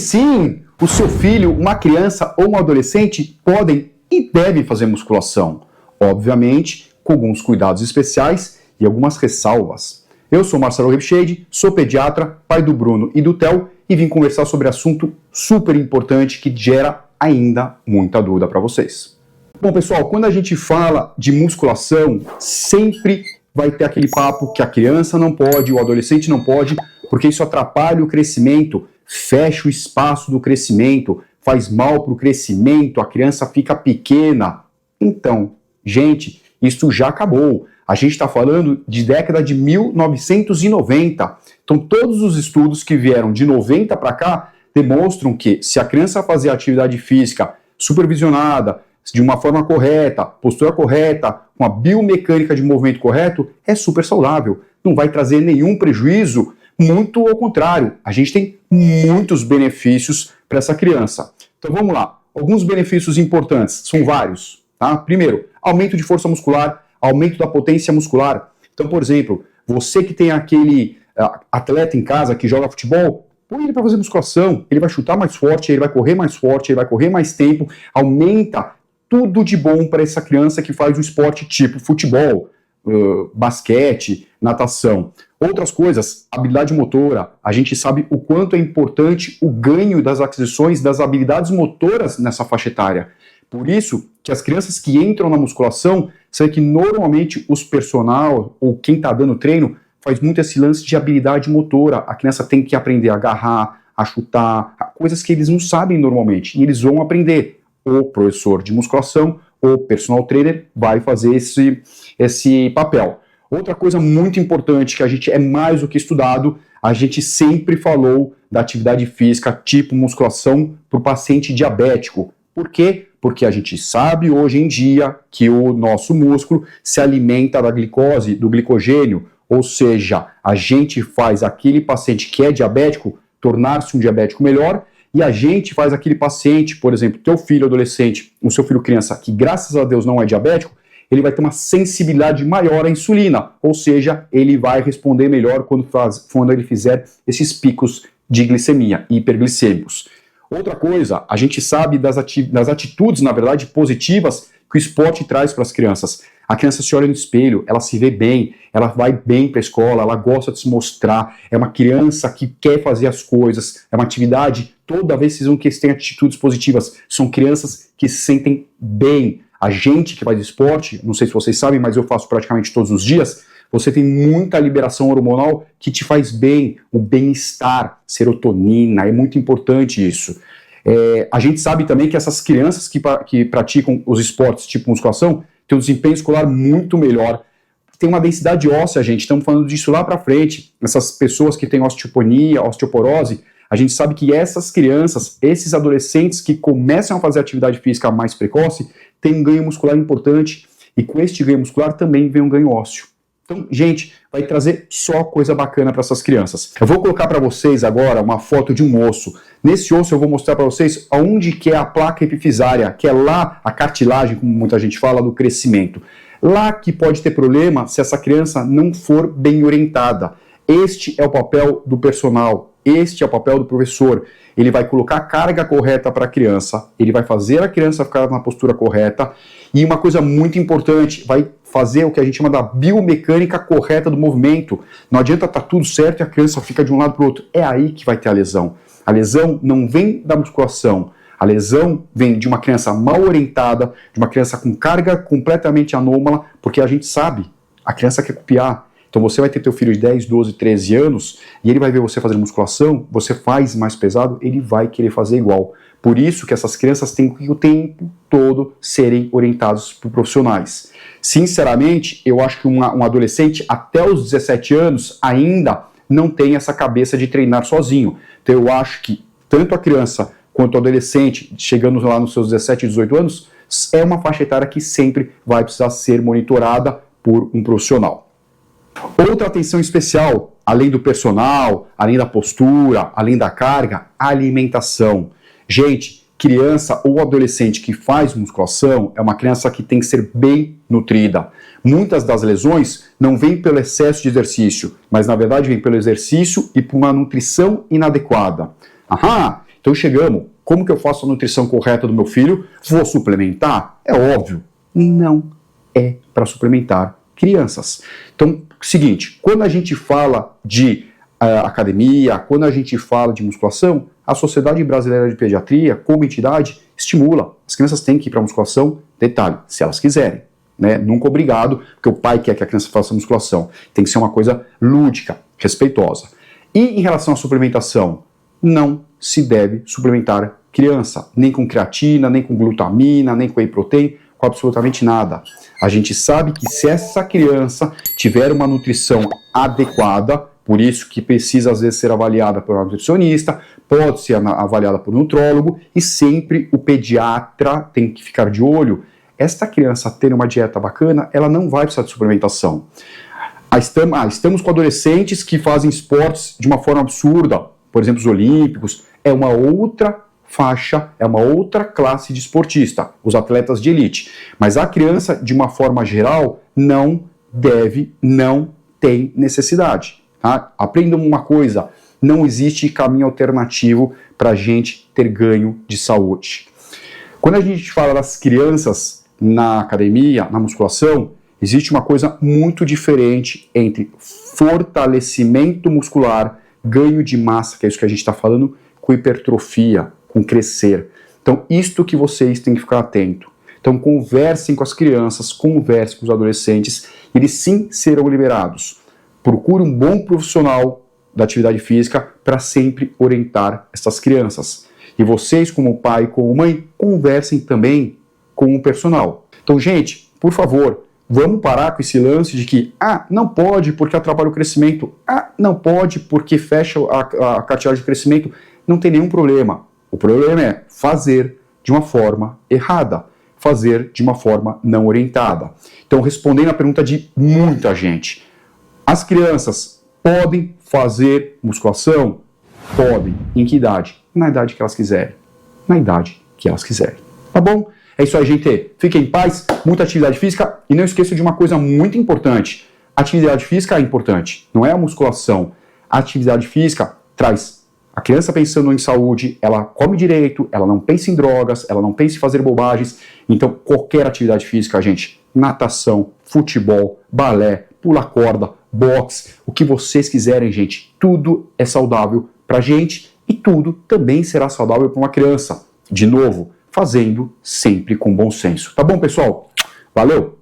Sim, o seu filho, uma criança ou um adolescente podem e devem fazer musculação, obviamente com alguns cuidados especiais e algumas ressalvas. Eu sou Marcelo Rebshade, sou pediatra, pai do Bruno e do Theo e vim conversar sobre assunto super importante que gera ainda muita dúvida para vocês. Bom, pessoal, quando a gente fala de musculação, sempre vai ter aquele papo que a criança não pode, o adolescente não pode, porque isso atrapalha o crescimento, fecha o espaço do crescimento, faz mal para o crescimento, a criança fica pequena. Então, gente, isso já acabou. A gente está falando de década de 1990. Então, todos os estudos que vieram de 90 para cá demonstram que se a criança fazer atividade física supervisionada, de uma forma correta, postura correta, com a biomecânica de movimento correto, é super saudável. Não vai trazer nenhum prejuízo, muito ao contrário. A gente tem muitos benefícios para essa criança. Então vamos lá. Alguns benefícios importantes, são vários. Tá? Primeiro, aumento de força muscular, aumento da potência muscular. Então, por exemplo, você que tem aquele atleta em casa que joga futebol, põe ele para fazer musculação, ele vai chutar mais forte, ele vai correr mais forte, ele vai correr mais tempo, aumenta tudo de bom para essa criança que faz um esporte tipo futebol, basquete, natação. Outras coisas, habilidade motora, a gente sabe o quanto é importante o ganho das aquisições das habilidades motoras nessa faixa etária. Por isso que as crianças que entram na musculação, sabe que normalmente os personal ou quem está dando treino faz muito esse lance de habilidade motora. A criança tem que aprender a agarrar, a chutar, coisas que eles não sabem normalmente. E eles vão aprender. O professor de musculação, o personal trainer, vai fazer esse papel. Outra coisa muito importante, que a gente é mais do que estudado, a gente sempre falou da atividade física tipo musculação para o paciente diabético. Por quê? Porque a gente sabe hoje em dia que o nosso músculo se alimenta da glicose, do glicogênio, ou seja, a gente faz aquele paciente que é diabético tornar-se um diabético melhor, e a gente faz aquele paciente, por exemplo, teu filho adolescente, o seu filho criança, que graças a Deus não é diabético, ele vai ter uma sensibilidade maior à insulina, ou seja, ele vai responder melhor quando ele fizer esses picos de glicemia, hiperglicêmicos. Outra coisa, a gente sabe das atitudes, na verdade, positivas que o esporte traz para as crianças. A criança se olha no espelho, ela se vê bem, ela vai bem para a escola, ela gosta de se mostrar, é uma criança que quer fazer as coisas, é uma atividade, toda vez que vocês têm atitudes positivas, são crianças que se sentem bem. A gente que faz esporte, não sei se vocês sabem, mas eu faço praticamente todos os dias, você tem muita liberação hormonal que te faz bem, o bem-estar, serotonina, é muito importante isso. A gente sabe também que essas crianças que praticam os esportes tipo musculação têm um desempenho escolar muito melhor, tem uma densidade óssea, gente, estamos falando disso lá para frente, essas pessoas que têm osteoponia, osteoporose, a gente sabe que essas crianças, esses adolescentes que começam a fazer atividade física mais precoce, têm um ganho muscular importante, e com este ganho muscular também vem um ganho ósseo. Então, gente, vai trazer só coisa bacana para essas crianças. Eu vou colocar para vocês agora uma foto de um osso. Nesse osso eu vou mostrar para vocês aonde que é a placa epifisária, que é lá a cartilagem, como muita gente fala, do crescimento. Lá que pode ter problema se essa criança não for bem orientada. Este é o papel do personal, este é o papel do professor. Ele vai colocar a carga correta para a criança, ele vai fazer a criança ficar na postura correta, e uma coisa muito importante, vai fazer o que a gente chama da biomecânica correta do movimento. Não adianta estar tudo certo e a criança fica de um lado para o outro. É aí que vai ter a lesão. A lesão não vem da musculação. A lesão vem de uma criança mal orientada, de uma criança com carga completamente anômala, porque a gente sabe, a criança quer copiar. Então você vai ter teu filho de 10, 12, 13 anos e ele vai ver você fazendo musculação, você faz mais pesado, ele vai querer fazer igual. Por isso que essas crianças têm que o tempo todo serem orientados por profissionais. Sinceramente, eu acho que um adolescente até os 17 anos ainda não tem essa cabeça de treinar sozinho. Então eu acho que tanto a criança quanto o adolescente, chegando lá nos seus 17, 18 anos, é uma faixa etária que sempre vai precisar ser monitorada por um profissional. Outra atenção especial, além do personal, além da postura, além da carga, a alimentação. Gente, criança ou adolescente que faz musculação é uma criança que tem que ser bem nutrida. Muitas das lesões não vêm pelo excesso de exercício, mas na verdade vêm pelo exercício e por uma nutrição inadequada. Então chegamos, como que eu faço a nutrição correta do meu filho? Vou suplementar? É óbvio, não é para suplementar crianças. Então, seguinte, quando a gente fala de academia, quando a gente fala de musculação, a Sociedade Brasileira de Pediatria, como entidade, estimula. As crianças têm que ir para a musculação, detalhe, se elas quiserem. Né? Nunca obrigado, porque o pai quer que a criança faça musculação. Tem que ser uma coisa lúdica, respeitosa. E em relação à suplementação, não se deve suplementar criança, nem com creatina, nem com glutamina, nem com whey protein, com absolutamente nada. A gente sabe que se essa criança tiver uma nutrição adequada, por isso que precisa às vezes ser avaliada por um nutricionista, pode ser avaliada por um nutrólogo, e sempre o pediatra tem que ficar de olho. Esta criança ter uma dieta bacana, ela não vai precisar de suplementação. Estamos com adolescentes que fazem esportes de uma forma absurda, por exemplo, os olímpicos, é uma outra faixa, é uma outra classe de esportista, os atletas de elite. Mas a criança, de uma forma geral, não tem necessidade. Tá? Aprendam uma coisa, não existe caminho alternativo para a gente ter ganho de saúde. Quando a gente fala das crianças na academia, na musculação, existe uma coisa muito diferente entre fortalecimento muscular, ganho de massa, que é isso que a gente está falando, com hipertrofia, com crescer. Então, isto que vocês têm que ficar atento. Então, conversem com as crianças, conversem com os adolescentes, eles sim serão liberados. Procure um bom profissional da atividade física para sempre orientar essas crianças. E vocês, como pai, como mãe, conversem também com o personal. Então, gente, por favor, vamos parar com esse lance de que, não pode porque atrapalha o crescimento, não pode porque fecha a cartilagem de crescimento, não tem nenhum problema. O problema é fazer de uma forma errada, fazer de uma forma não orientada. Então, respondendo a pergunta de muita gente, as crianças podem fazer musculação? Podem. Em que idade? Na idade que elas quiserem. Na idade que elas quiserem. Tá bom? É isso aí, gente. Fiquem em paz, muita atividade física e não esqueça de uma coisa muito importante. Atividade física é importante, não é a musculação. A atividade física traz a criança pensando em saúde, ela come direito, ela não pensa em drogas, ela não pensa em fazer bobagens. Então, qualquer atividade física, gente, natação, futebol, balé, pula corda, boxe, o que vocês quiserem, gente, tudo é saudável pra gente e tudo também será saudável para uma criança. De novo, fazendo sempre com bom senso. Tá bom, pessoal? Valeu!